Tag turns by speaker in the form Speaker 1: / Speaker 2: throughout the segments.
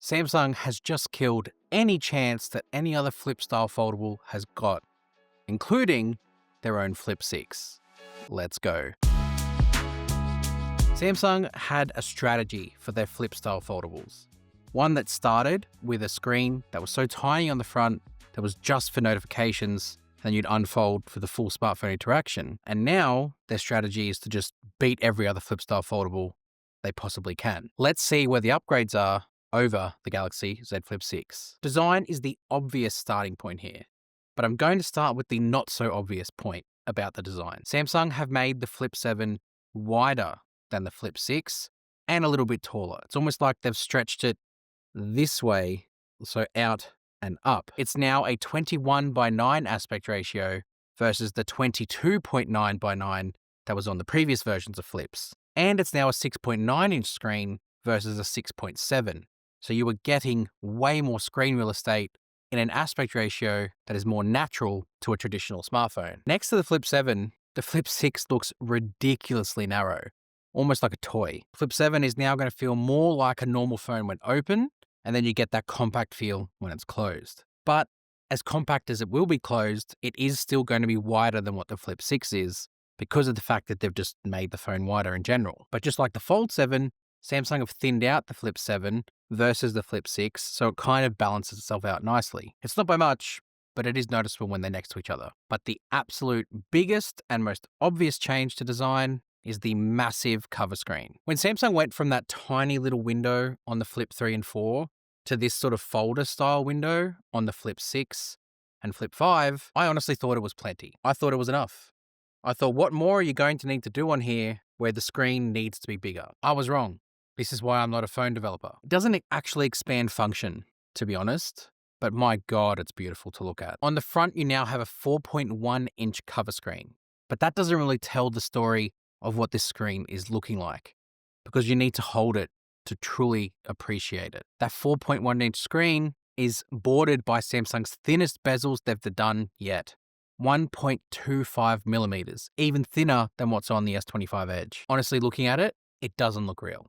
Speaker 1: Samsung has just killed any chance that any other flip style foldable has got, including their own Flip 6. Let's go. Samsung had a strategy for their flip style foldables. One that started with a screen that was so tiny on the front that was just for notifications, then you'd unfold for the full smartphone interaction. And now their strategy is to just beat every other flip style foldable they possibly can. Let's see where the upgrades are over the Galaxy Z Flip 6. Design is the obvious starting point here, but I'm going to start with the not so obvious point about the design. Samsung have made the Flip 7 wider than the Flip 6 and a little bit taller. It's almost like they've stretched it this way, so out and up. It's now a 21:9 aspect ratio versus the 22.9:9 that was on the previous versions of Flips. And it's now a 6.9-inch screen versus a 6.7. So you are getting way more screen real estate in an aspect ratio that is more natural to a traditional smartphone. Next to the Flip 7, the Flip 6 looks ridiculously narrow, almost like a toy. Flip 7 is now going to feel more like a normal phone when open, and then you get that compact feel when it's closed. But as compact as it will be closed, it is still going to be wider than what the Flip 6 is because of the fact that they've just made the phone wider in general. But just like the Fold 7, Samsung have thinned out the Flip 7 versus the Flip 6, so it kind of balances itself out nicely. It's not by much, but it is noticeable when they're next to each other. But the absolute biggest and most obvious change to design is the massive cover screen. When Samsung went from that tiny little window on the Flip 3 and 4 to this sort of folder style window on the Flip 6 and Flip 5, I honestly thought it was plenty. I thought it was enough. I thought, what more are you going to need to do on here where the screen needs to be bigger? I was wrong. This is why I'm not a phone developer. It doesn't actually expand function, to be honest, but my God, it's beautiful to look at. On the front, you now have a 4.1-inch cover screen, but that doesn't really tell the story of what this screen is looking like because you need to hold it to truly appreciate it. That 4.1-inch screen is bordered by Samsung's thinnest bezels they've done yet. 1.25 millimeters, even thinner than what's on the S25 Edge. Honestly, looking at it, it doesn't look real.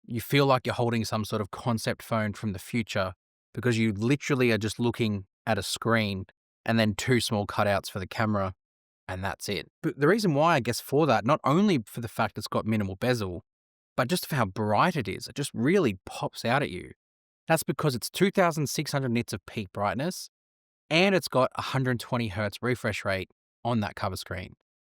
Speaker 1: You feel like you're holding some sort of concept phone from the future because you literally are just looking at a screen and then two small cutouts for the camera, and that's it. But the reason why, I guess, for that, not only for the fact it's got minimal bezel, but just for how bright it is, it just really pops out at you. That's because it's 2,600 nits of peak brightness, and it's got 120 hertz refresh rate on that cover screen.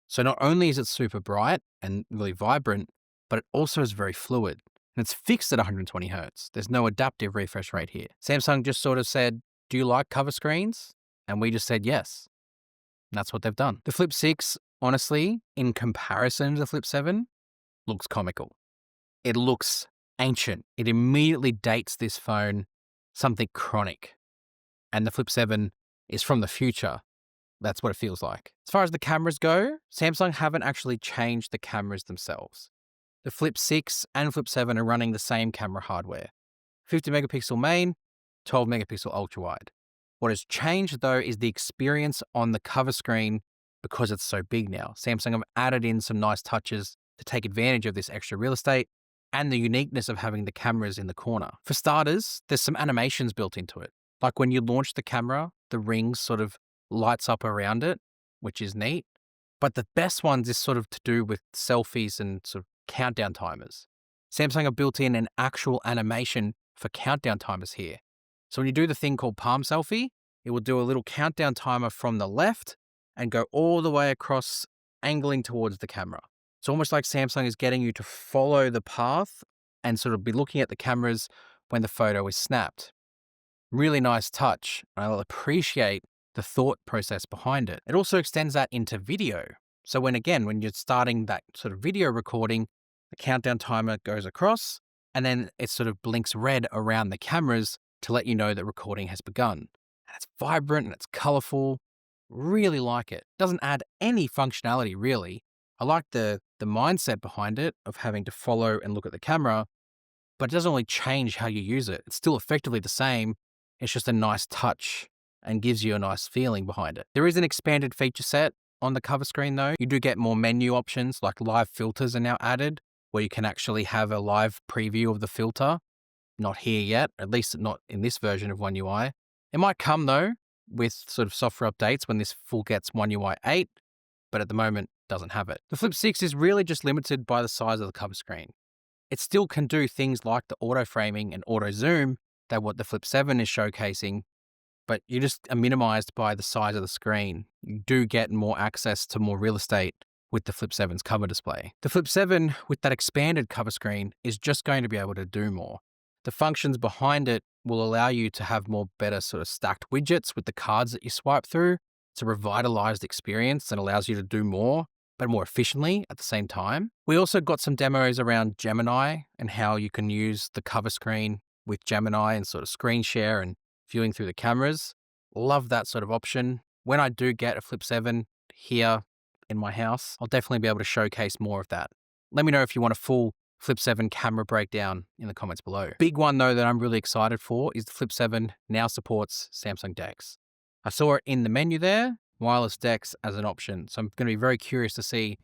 Speaker 1: So not only is it super bright and really vibrant, but it also is very fluid. And it's fixed at 120 hertz. There's no adaptive refresh rate here. Samsung just sort of said, do you like cover screens? And we just said yes. And that's what they've done. The Flip 6, honestly, in comparison to the Flip 7, looks comical. It looks ancient. It immediately dates this phone something chronic. And the Flip 7 is from the future. That's what it feels like. As far as the cameras go, Samsung haven't actually changed the cameras themselves. The Flip 6 and Flip 7 are running the same camera hardware. 50 megapixel main, 12 megapixel ultra wide. What has changed though is the experience on the cover screen because it's so big now. Samsung have added in some nice touches to take advantage of this extra real estate and the uniqueness of having the cameras in the corner. For starters, there's some animations built into it. Like when you launch the camera, the ring sort of lights up around it, which is neat. But the best ones is sort of to do with selfies and sort of countdown timers. Samsung have built in an actual animation for countdown timers here. So when you do the thing called palm selfie, it will do a little countdown timer from the left and go all the way across, angling towards the camera. It's almost like Samsung is getting you to follow the path and sort of be looking at the cameras when the photo is snapped. Really nice touch. I'll appreciate the thought process behind it. It also extends that into video. So when you're starting that sort of video recording, the countdown timer goes across and then it sort of blinks red around the cameras to let you know that recording has begun. And it's vibrant and it's colorful. Really like it. Doesn't add any functionality really. I like the mindset behind it of having to follow and look at the camera, but it doesn't really change how you use it. It's still effectively the same. It's just a nice touch and gives you a nice feeling behind it. There is an expanded feature set on the cover screen though. You do get more menu options, like live filters are now added, where you can actually have a live preview of the filter not here yet, at least not in this version of oneui. It might come though with sort of software updates when this full gets oneui 8, but at the moment doesn't have it. The Flip 6 is really just limited by the size of the cover screen. It still can do things like the auto framing and auto zoom that what the Flip 7 is showcasing, but you just are minimized by the size of the screen. You do get more access to more real estate with the Flip 7's cover display. The Flip 7 with that expanded cover screen is just going to be able to do more. The functions behind it will allow you to have more better sort of stacked widgets with the cards that you swipe through. It's a revitalized experience that allows you to do more, but more efficiently at the same time. We also got some demos around Gemini and how you can use the cover screen with Gemini and sort of screen share and viewing through the cameras. Love that sort of option. When I do get a Flip 7 here in my house, I'll definitely be able to showcase more of that. Let me know if you want a full Flip 7 camera breakdown in the comments below. Big one though that I'm really excited for is the Flip 7 now supports Samsung DeX. I saw it in the menu there, wireless DeX as an option. So I'm going to be very curious to see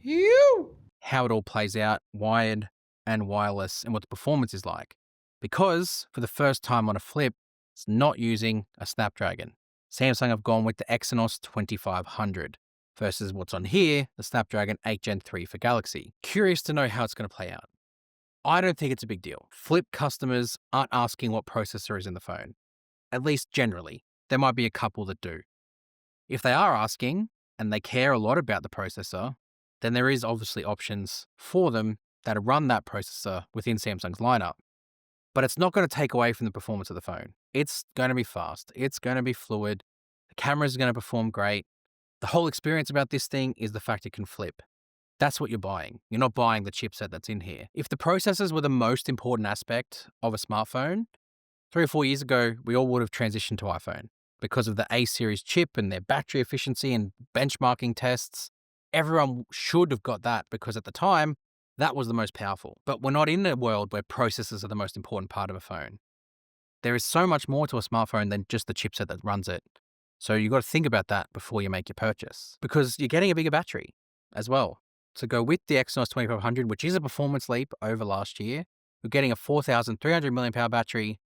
Speaker 1: how it all plays out, wired and wireless, and what the performance is like. Because for the first time on a Flip, it's not using a Snapdragon. Samsung have gone with the Exynos 2500 versus what's on here, the Snapdragon 8 Gen 3 for Galaxy. Curious to know how it's going to play out. I don't think it's a big deal. Flip customers aren't asking what processor is in the phone, at least generally. There might be a couple that do. If they are asking and they care a lot about the processor, then there is obviously options for them that run that processor within Samsung's lineup. But it's not going to take away from the performance of the phone. It's going to be fast. It's going to be fluid. The camera is going to perform great. The whole experience about this thing is the fact it can flip. That's what you're buying. You're not buying the chipset that's in here. If the processors were the most important aspect of a smartphone, 3 or 4 years ago, we all would have transitioned to iPhone because of the A series chip and their battery efficiency and benchmarking tests. Everyone should have got that because at the time, that was the most powerful. But we're not in a world where processors are the most important part of a phone. There is so much more to a smartphone than just the chipset that runs it. So you've got to think about that before you make your purchase because you're getting a bigger battery as well. To go with the Exynos 2500, which is a performance leap over last year, you're getting a 4,300 mAh battery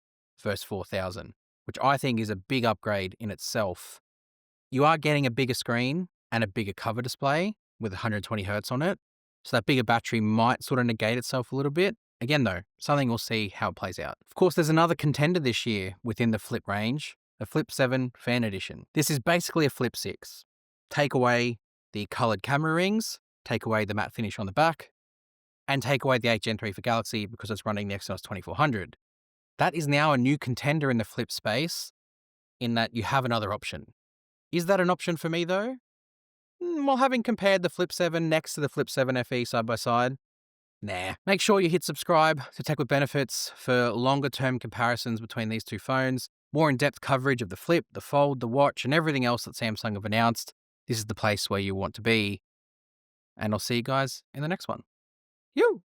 Speaker 1: versus 4,000, which I think is a big upgrade in itself. You are getting a bigger screen and a bigger cover display with 120 Hz on it. So that bigger battery might sort of negate itself a little bit. Again, though, something we'll see how it plays out. Of course, there's another contender this year within the Flip range, the Flip 7 Fan Edition. This is basically a Flip 6. Take away the colored camera rings, take away the matte finish on the back, and take away the 8 Gen 3 for Galaxy because it's running the Exynos 2400. That is now a new contender in the Flip space in that you have another option. Is that an option for me though? Well, having compared the Flip 7 next to the Flip 7 FE side by side, nah. Make sure you hit subscribe to Tech with Benefits for longer term comparisons between these two phones, more in-depth coverage of the Flip, the Fold, the Watch, and everything else that Samsung have announced. This is the place where you want to be. And I'll see you guys in the next one. You!